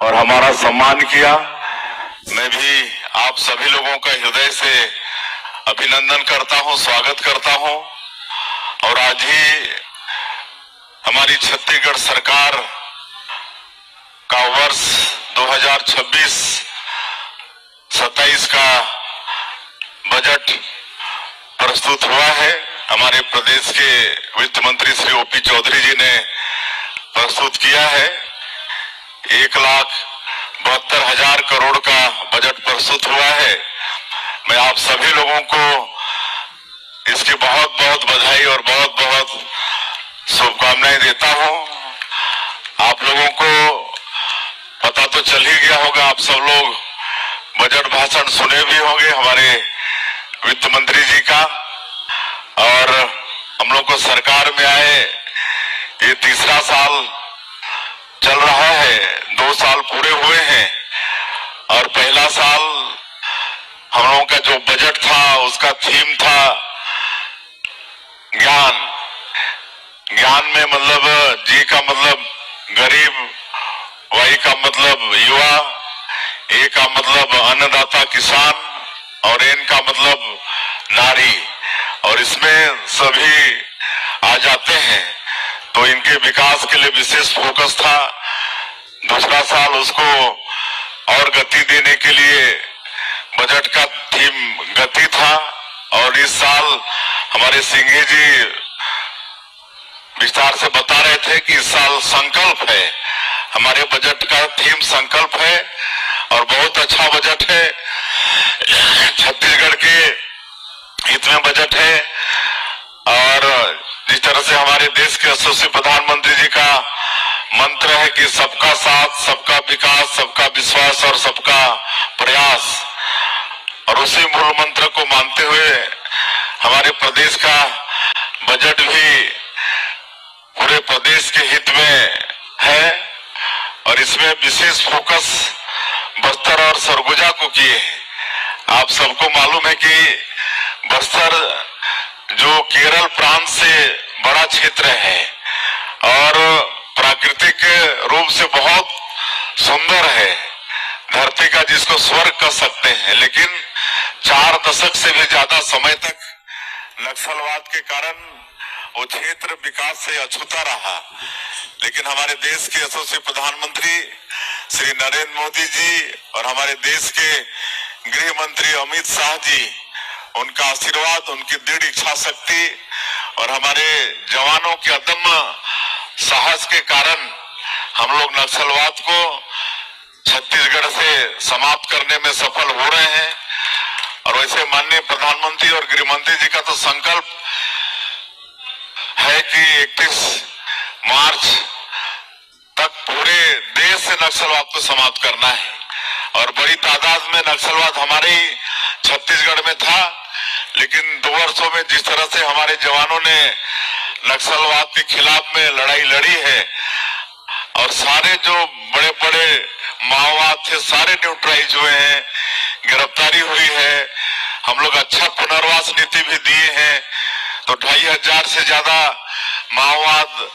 और हमारा सम्मान किया। मैं भी आप सभी लोगों का हृदय से अभिनंदन करता हूं, स्वागत करता हूं। और आज ही हमारी छत्तीसगढ़ सरकार का वर्ष 2026-27 का बजट प्रस्तुत हुआ है। हमारे प्रदेश के वित्त मंत्री श्री ओपी चौधरी जी ने प्रस्तुत किया है। 1,72,000 करोड़ का बजट प्रस्तुत हुआ है। मैं आप सभी लोगों को इसकी बहुत बहुत बधाई और बहुत बहुत शुभकामनाएं देता हूं। आप लोगों को पता तो चल ही गया होगा, आप सब लोग बजट भाषण सुने भी होंगे हमारे वित्त मंत्री जी का। और हम लोग को सरकार में आए ये तीसरा साल चल रहा है, 2 साल पूरे हुए हैं। और पहला साल हम लोगों का जो बजट था उसका थीम था ज्ञान। ज्ञान में मतलब जी का मतलब गरीब, वाई का मतलब युवा, ए का मतलब अन्नदाता किसान और एन का मतलब नारी। और इसमें सभी आ जाते हैं, तो इनके विकास के लिए विशेष फोकस था। दूसरा साल उसको और गति देने के लिए बजट का थीम गति था। और इस साल हमारे सिंघी जी विस्तार से बता रहे थे कि इस साल संकल्प है, हमारे बजट का थीम संकल्प है और बहुत अच्छा बजट है। छत्तीसगढ़ के हित में बजट है। और जिस तरह से हमारे देश के यशस्वी प्रधानमंत्री जी का मंत्र है कि सबका साथ, सबका विकास, सबका विश्वास और सबका प्रयास, और उसी मूल मंत्र को मानते हुए हमारे प्रदेश का बजट भी पूरे प्रदेश के हित में है। और इसमें विशेष फोकस बस्तर और सरगुजा को किए हैं। आप सबको मालूम है कि बस्तर जो केरल प्रांत से बड़ा क्षेत्र है और प्राकृतिक रूप से बहुत सुंदर है, धरती का जिसको स्वर्ग कह सकते हैं। लेकिन 4 दशक से भी ज्यादा समय तक नक्सलवाद के कारण वो क्षेत्र विकास से अछूता रहा। लेकिन हमारे देश के यशस्वी प्रधानमंत्री श्री नरेंद्र मोदी जी और हमारे देश के गृह मंत्री अमित शाह जी, उनका आशीर्वाद, उनकी दृढ़ इच्छा शक्ति और हमारे जवानों के अदम्य साहस के कारण हम लोग नक्सलवाद को छत्तीसगढ़ से समाप्त करने में सफल हो रहे हैं। और वैसे माननीय प्रधानमंत्री और गृह मंत्री जी का तो संकल्प है कि 31 मार्च तक पूरे देश से नक्सलवाद को समाप्त करना है। और बड़ी तादाद में नक्सलवाद हमारे ही छत्तीसगढ़ में था, लेकिन 2 वर्षों में जिस तरह से हमारे जवानों ने नक्सलवाद के खिलाफ में लड़ाई लड़ी है और सारे जो बड़े बड़े माओवाद थे सारे न्यूट्रलाइज हुए हैं, गिरफ्तारी हुई है। हम लोग अच्छा पुनर्वास नीति भी दिए हैं, तो 2,500 से ज्यादा माओवाद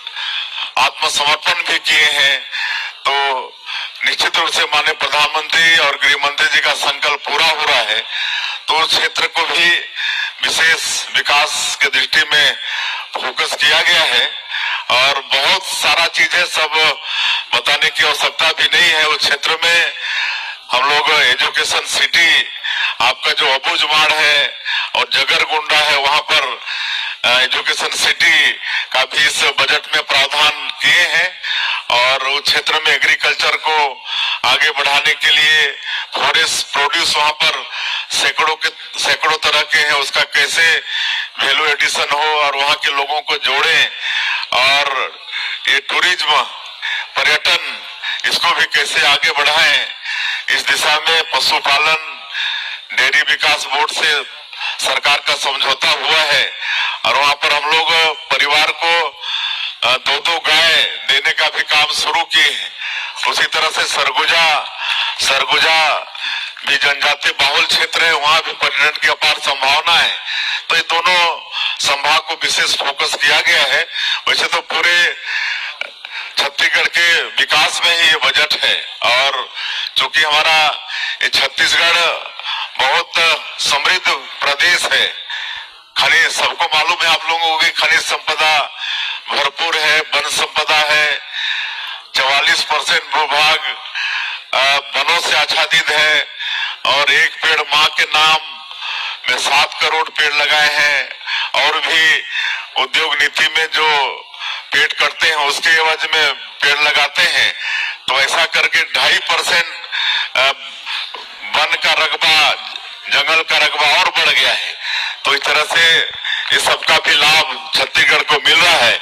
आत्मसमर्पण भी किए हैं। तो निश्चित रूप से माननीय प्रधानमंत्री और गृह मंत्री जी का संकल्प पूरा हो रहा है। तो उस क्षेत्र को भी विशेष विकास के दृष्टि में फोकस किया गया है। और बहुत सारा चीजें सब बताने की आवश्यकता भी नहीं है। उस क्षेत्र में हम लोग एजुकेशन सिटी, आपका जो अबूझमाड़ है और जगरगुंडा है, वहां पर एजुकेशन सिटी का भी इस बजट में प्रावधान किए हैं। और उस क्षेत्र में एग्रीकल्चर को आगे बढ़ाने के लिए फॉरेस्ट प्रोड्यूस वहां पर सैकड़ों तरह के हैं, उसका कैसे वैल्यू एडिशन हो और वहां के लोगों को जोड़ें। और ये टूरिज्म, पर्यटन, इसको भी कैसे आगे बढ़ाएं, इस दिशा में पशुपालन, डेयरी विकास बोर्ड से सरकार का समझौता हुआ है। और वहां पर हम लोग परिवार को 2-2 गाय देने का भी काम शुरू किए हैं। उसी तरह से सरगुजा भी जनजातीय बाहुल क्षेत्र है, वहां भी पर्यटन की अपार संभावना है। तो ये दोनों संभाग को विशेष फोकस किया गया है। वैसे तो पूरे छत्तीसगढ़ के विकास में ही ये बजट है। और चूंकि हमारा ये छत्तीसगढ़ बहुत समृद्ध प्रदेश है, खनिज सबको मालूम है, आप लोगों की खनिज संपदा भरपूर है, वन संपदा है, 44% भूभाग वनों से आच्छादित है, और एक पेड़ माँ के नाम में 7 करोड़ पेड़ लगाए हैं। और भी उद्योग नीति में जो पेड़ कटते हैं उसके एवज में पेड़ लगाते हैं, तो ऐसा करके 2.5% वन का रकबा, जंगल का रकबा और बढ़ गया है। तो इस तरह से ये सबका भी लाभ छत्तीसगढ़ को मिल रहा है।